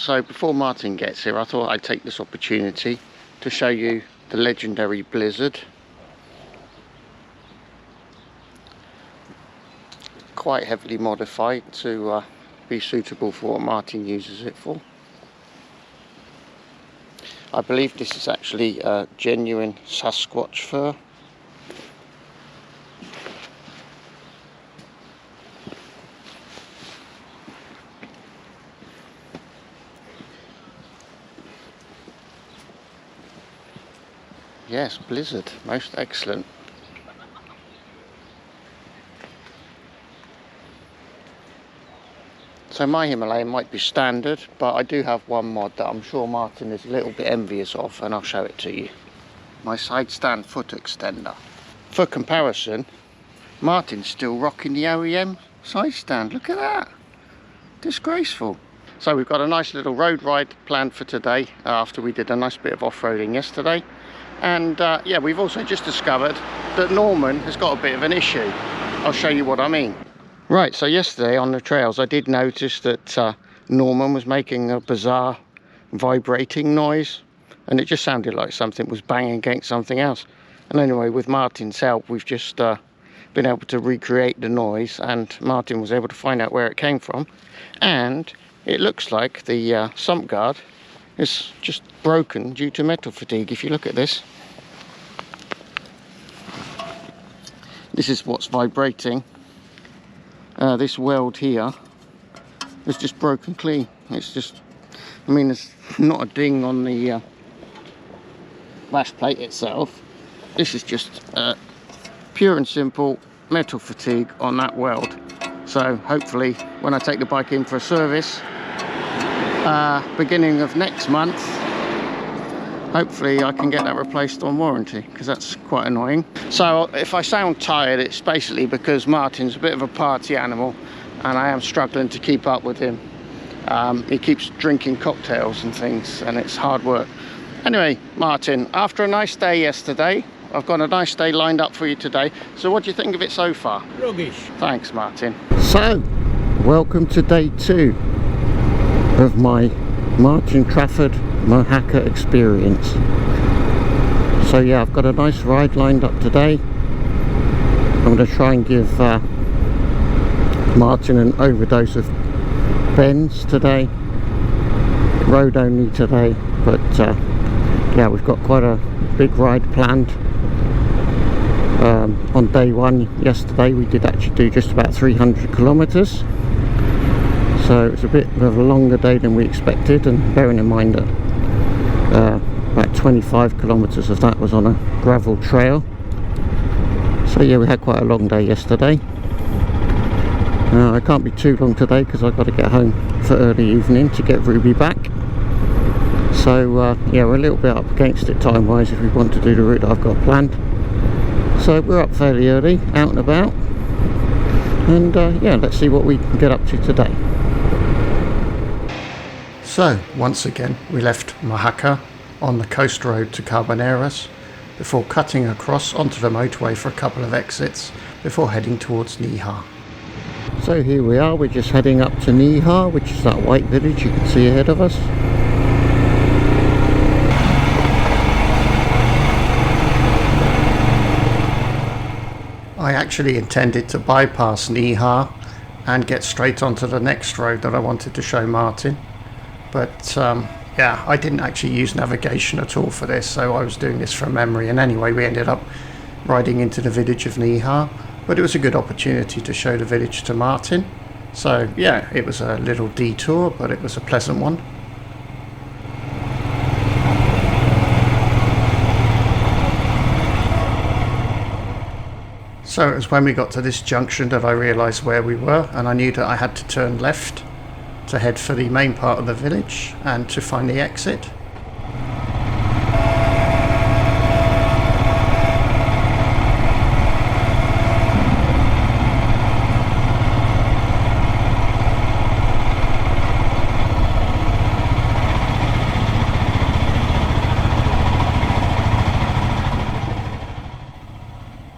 So before Martin gets here, I thought I'd take this opportunity to show you the legendary blizzard. Quite heavily modified to be suitable for what Martin uses it for. I believe this is actually a genuine Sasquatch fur. Yes, blizzard, most excellent. So my Himalayan might be standard, but I do have one mod that I'm sure Martin is a little bit envious of, and I'll show it to you. My side stand foot extender. For comparison, Martin's still rocking the OEM side stand. Look at that. Disgraceful. So we've got a nice little road ride planned for today after we did a nice bit of off-roading yesterday. And yeah, we've also just discovered that Norman has got a bit of an issue. I'll show you what I mean. Right, so yesterday on the trails I did notice that Norman was making a bizarre vibrating noise, and it just sounded like something was banging against something else. And anyway, with Martin's help, we've just been able to recreate the noise, and Martin was able to find out where it came from. And it looks like the sump guard is just broken due to metal fatigue. If you look at this, this is what's vibrating. This weld here is just broken clean. It's just, I mean, there's not a ding on the lash plate itself. This is just pure and simple metal fatigue on that weld. So hopefully when I take the bike in for a service beginning of next month, hopefully I can get that replaced on warranty, because that's quite annoying. So if I sound tired, it's basically because Martin's a bit of a party animal and I am struggling to keep up with him. He keeps drinking cocktails and things, and it's hard work. Anyway, Martin, after a nice day yesterday, I've got a nice day lined up for you today. So what do you think of it so far? Rubbish. Thanks, Martin. So, welcome to day 2 of my Martin Trafford Mojácar experience. So yeah, I've got a nice ride lined up today. I'm going to try and give Martin an overdose of bends today. Road only today, but yeah, we've got quite a big ride planned. On day 1 yesterday we did actually do just about 300 kilometers, so it's a bit of a longer day than we expected, and bearing in mind that about 25 kilometers of that was on a gravel trail. So yeah, we had quite a long day yesterday. I can't be too long today because I've got to get home for early evening to get Ruby back. So yeah, we're a little bit up against it time wise if we want to do the route that I've got planned. So we're up fairly early, out and about, and yeah, let's see what we can get up to today. So once again we left Mojácar on the coast road to Tabernas before cutting across onto the motorway for a couple of exits before heading towards Níjar. So here we are, we're just heading up to Níjar, which is that white village you can see ahead of us. I actually intended to bypass Níjar and get straight onto the next road that I wanted to show Martin, but yeah, I didn't actually use navigation at all for this, so I was doing this from memory. And anyway, we ended up riding into the village of Níjar, but it was a good opportunity to show the village to Martin. So yeah, it was a little detour, but it was a pleasant one. So it was when we got to this junction that I realised where we were, and I knew that I had to turn left to head for the main part of the village and to find the exit.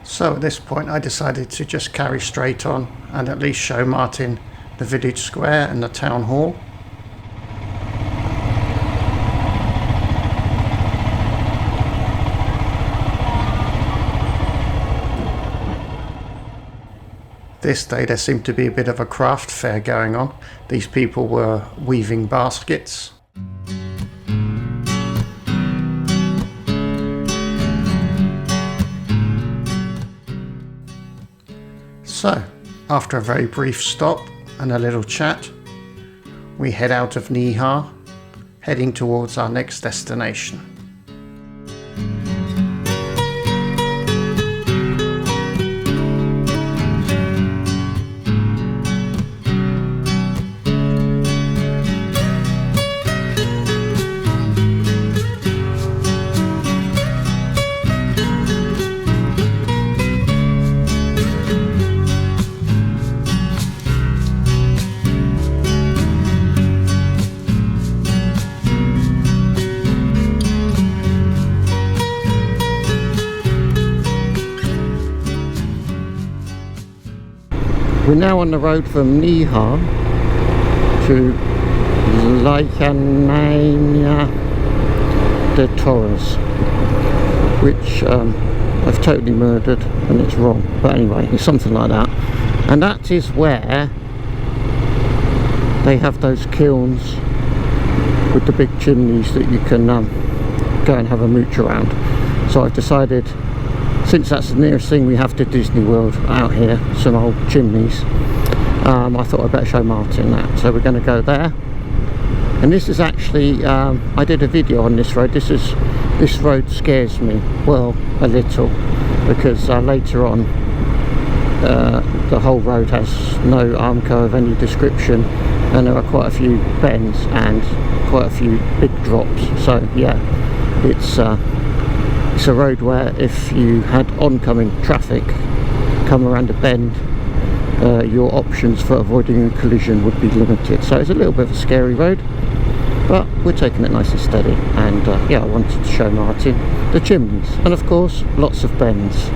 So at this point I decided to just carry straight on and at least show Martin the village square and the town hall. This day there seemed to be a bit of a craft fair going on. These people were weaving baskets. So, after a very brief stop and a little chat, we head out of Níjar, heading towards our next destination. We're now on the road from Níjar to Lucainena de Torres, which I've totally murdered and it's wrong, but anyway, it's something like that. And that is where they have those kilns with the big chimneys that you can go and have a mooch around. So I've decided, since that's the nearest thing we have to Disney World out here, some old chimneys, I thought I'd better show Martin that. So we're going to go there. And this is actually, I did a video on this road. This road scares me, well, a little, because later on the whole road has no armco of any description, and there are quite a few bends and quite a few big drops. So yeah, it's a road where if you had oncoming traffic come around a bend, your options for avoiding a collision would be limited. So it's a little bit of a scary road, but we're taking it nice and steady. And yeah, I wanted to show Martin the chimneys, and of course lots of bends.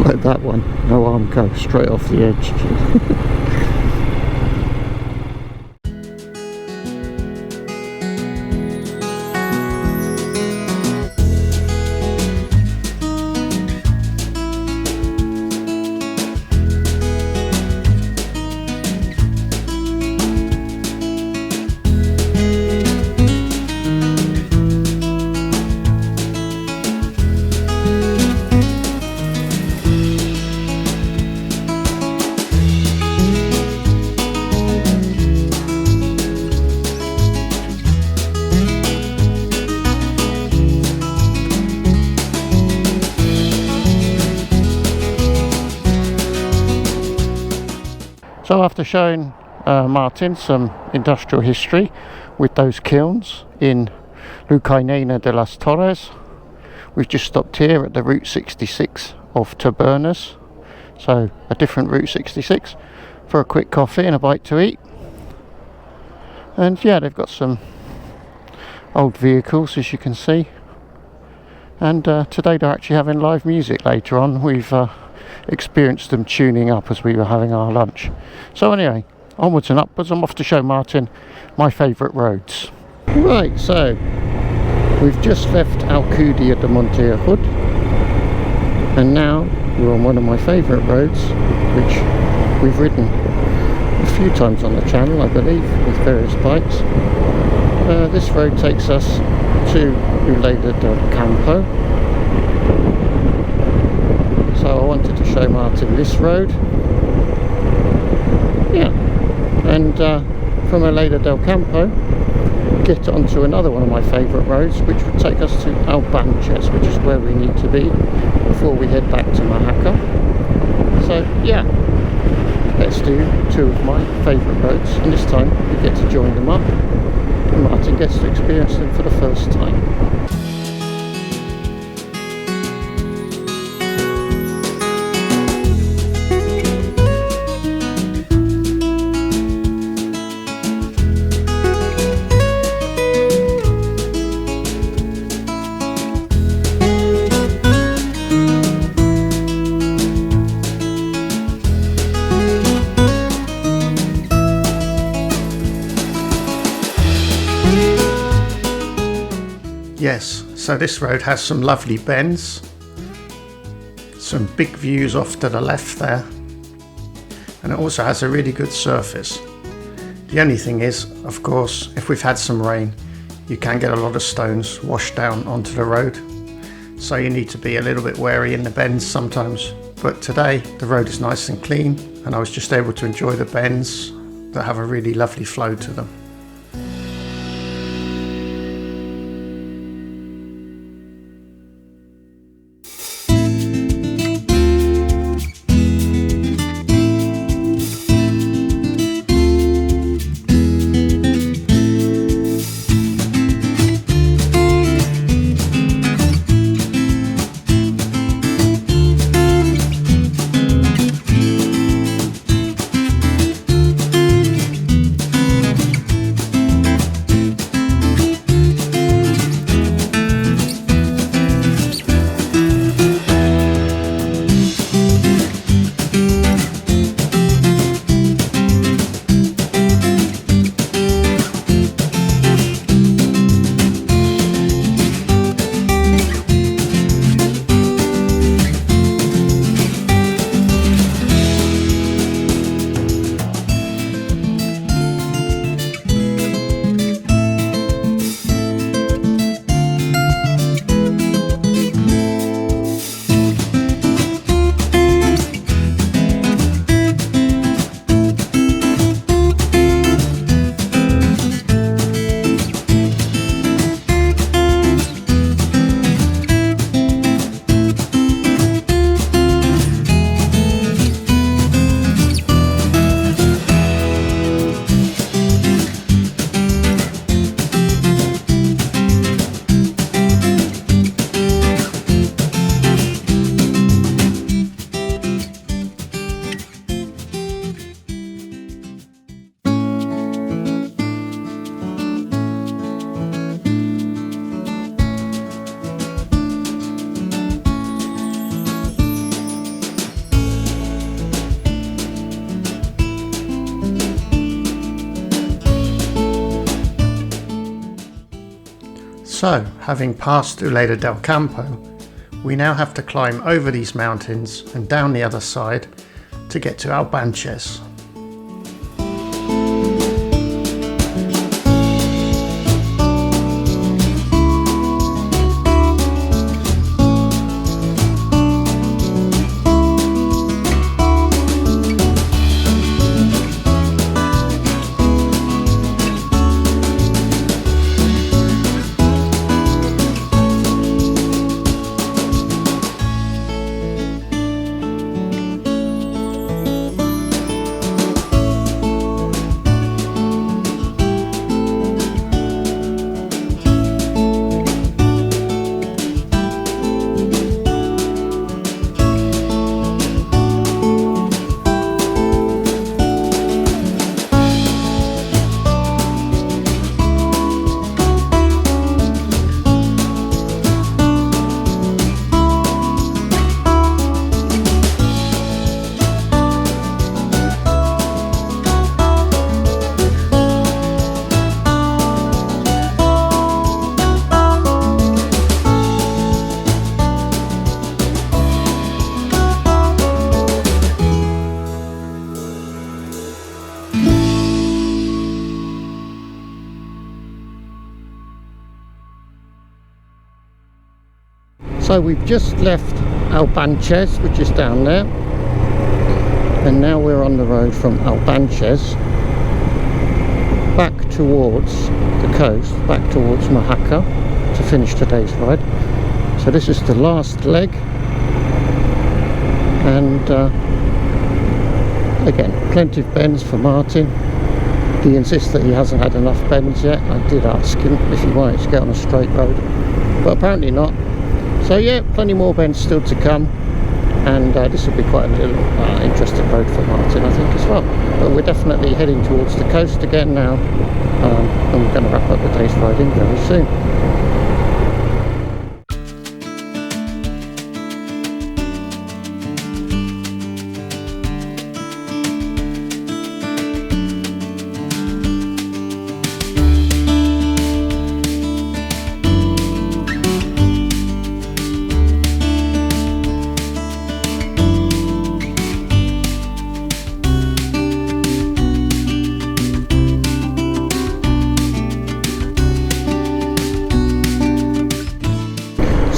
Like that one, no armco, straight off the edge. So after showing Martin some industrial history with those kilns in Lucainena de las Torres, we've just stopped here at the Route 66 of Tabernas, so a different Route 66, for a quick coffee and a bite to eat. And yeah, they've got some old vehicles, as you can see, and today they're actually having live music later on. We've experienced them tuning up as we were having our lunch. So anyway, onwards and upwards. I'm off to show Martin my favourite roads. Right, so we've just left Alcudia de Mojácar, and now we're on one of my favourite roads, which we've ridden a few times on the channel, I believe, with various bikes. This road takes us to Uleda del Campo. So I wanted to show Martin this road. Yeah, and from Uleda del Campo get onto another one of my favourite roads, which would take us to Albanches, which is where we need to be before we head back to Mojácar. So yeah, let's do two of my favourite roads, and this time we get to join them up and Martin gets to experience them for the first time. Yes, so this road has some lovely bends, Some big views off to the left there, and it also has a really good surface. The only thing is, of course, if we've had some rain, you can get a lot of stones washed down onto the road, so you need to be a little bit wary in the bends sometimes. But today the road is nice and clean, and I was just able to enjoy the bends that have a really lovely flow to them. So, having passed Uleda del Campo, we now have to climb over these mountains and down the other side to get to Albanches. So we've just left Albanches, which is down there, and now we're on the road from Albanches back towards the coast, back towards Mojácar to finish today's ride. So this is the last leg, and again, plenty of bends for Martin. He insists that he hasn't had enough bends yet. I did ask him if he wanted to get on a straight road, but apparently not. So yeah, plenty more bends still to come, and this will be quite a little interesting road for Martin, I think, as well. But we're definitely heading towards the coast again now, and we're going to wrap up the day's riding very soon.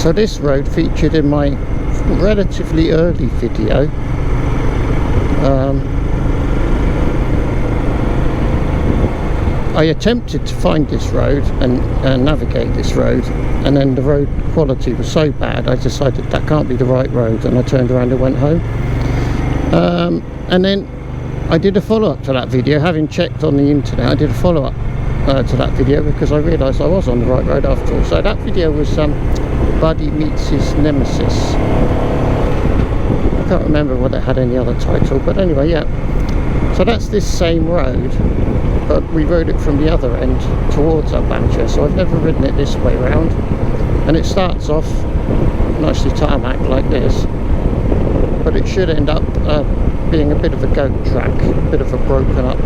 So this road featured in my relatively early video. I attempted to find this road and navigate this road, and then the road quality was so bad I decided that can't be the right road, and I turned around and went home. And then I did a follow-up to that video, having checked on the internet. I did a follow-up to that video because I realised I was on the right road after all. So that video was Buddy Meets His Nemesis. I can't remember whether it had any other title, but anyway, yeah. So that's this same road, but we rode it from the other end towards Albania, so I've never ridden it this way round. And it starts off nicely tarmac like this, but it should end up being a bit of a goat track, a bit of a broken up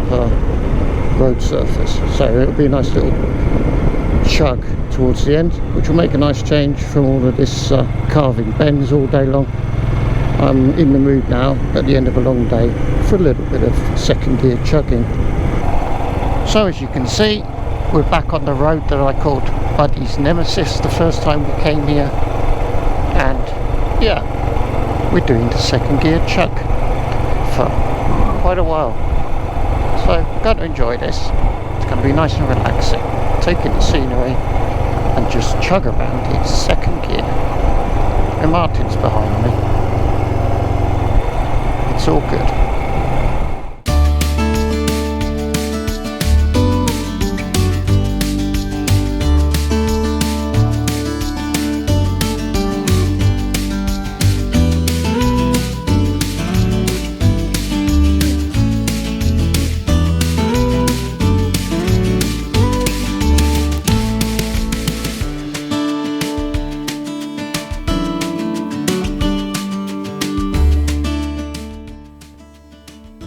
road surface. So it'll be a nice little chug towards the end, which will make a nice change from all of this carving bends all day long. I'm in the mood now, at the end of a long day, for a little bit of second gear chugging. So as you can see, we're back on the road that I called Buddy's Nemesis the first time we came here. And yeah, we're doing the second gear chug for quite a while. So I'm going to enjoy this. It's going to be nice and relaxing, taking the scenery and just chug around in second gear. And Martin's behind me. It's all good.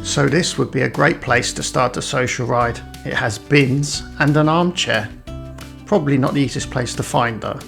So this would be a great place to start a social ride. It has bins and an armchair. Probably not the easiest place to find though.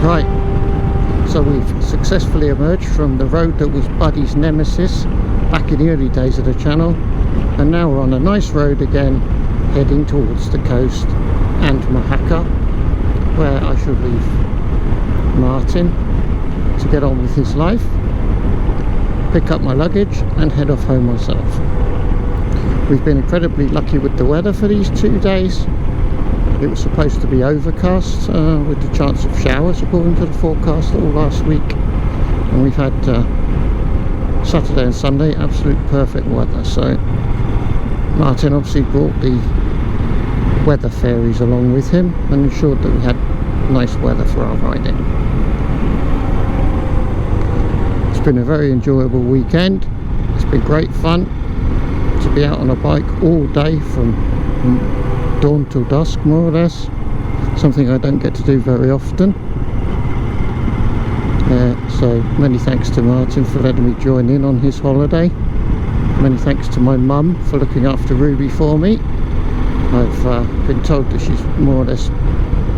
Right, so we've successfully emerged from the road that was Buddy's nemesis back in the early days of the channel, and now we're on a nice road again, heading towards the coast and Mojácar, where I shall leave Martin to get on with his life, pick up my luggage and head off home myself. We've been incredibly lucky with the weather for these 2 days. It was supposed to be overcast with the chance of showers according to the forecast all last week, and we've had Saturday and Sunday absolute perfect weather. So Martin obviously brought the weather fairies along with him and ensured that we had nice weather for our riding. It's been a very enjoyable weekend. It's been great fun to be out on a bike all day from dawn till dusk, more or less, something I don't get to do very often. So many thanks to Martin for letting me join in on his holiday. Many thanks to my mum for looking after Ruby for me. I've been told that she's more or less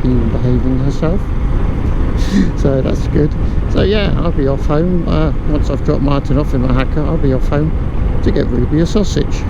been behaving herself, so that's good. So yeah, I'll be off home once I've dropped Martin off in Mojácar. I'll be off home to get Ruby a sausage.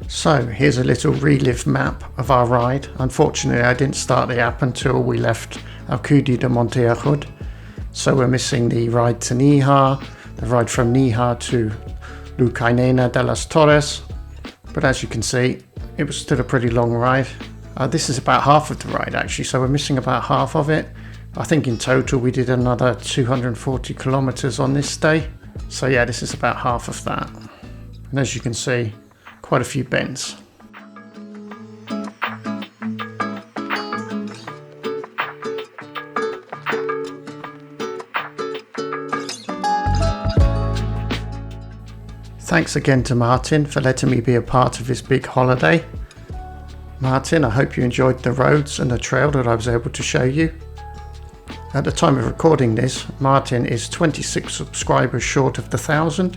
So here's a little relive map of our ride. Unfortunately I didn't start the app until we left Alcudi de Monteagudo, so we're missing the ride to Níjar, the ride from Níjar to Lucainena de las Torres, but as you can see it was still a pretty long ride. This is about half of the ride actually, so we're missing about half of it. I think in total we did another 240 kilometers on this day, so yeah, this is about half of that, and as you can see, quite a few bends. Thanks again to Martin for letting me be a part of his big holiday. Martin, I hope you enjoyed the roads and the trail that I was able to show you. At the time of recording this, Martin is 26 subscribers short of the 1,000.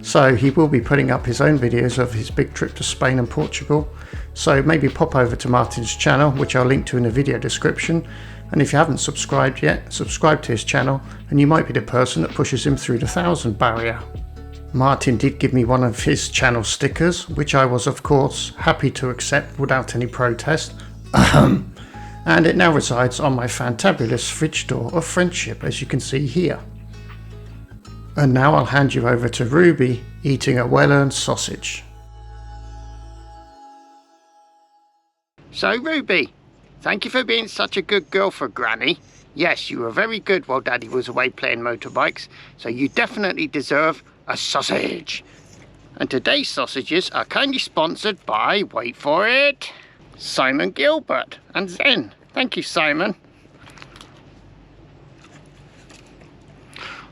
So he will be putting up his own videos of his big trip to Spain and Portugal. So maybe pop over to Martin's channel, which I'll link to in the video description. And if you haven't subscribed yet, subscribe to his channel and you might be the person that pushes him through the 1,000 barrier. Martin did give me one of his channel stickers, which I was of course happy to accept without any protest. And it now resides on my fantabulous fridge door of friendship, as you can see here. And now I'll hand you over to Ruby eating a well-earned sausage. So Ruby, thank you for being such a good girl for Granny. Yes, you were very good while Daddy was away playing motorbikes, so you definitely deserve a sausage. And today's sausages are kindly sponsored by, wait for it, Simon Gilbert and Zen. Thank you, Simon.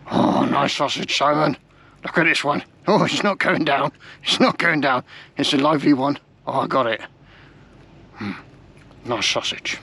Oh, nice sausage, Simon. Look at this one. Oh, it's not going down. It's not going down. It's a lively one. Oh, I got it. Nice sausage.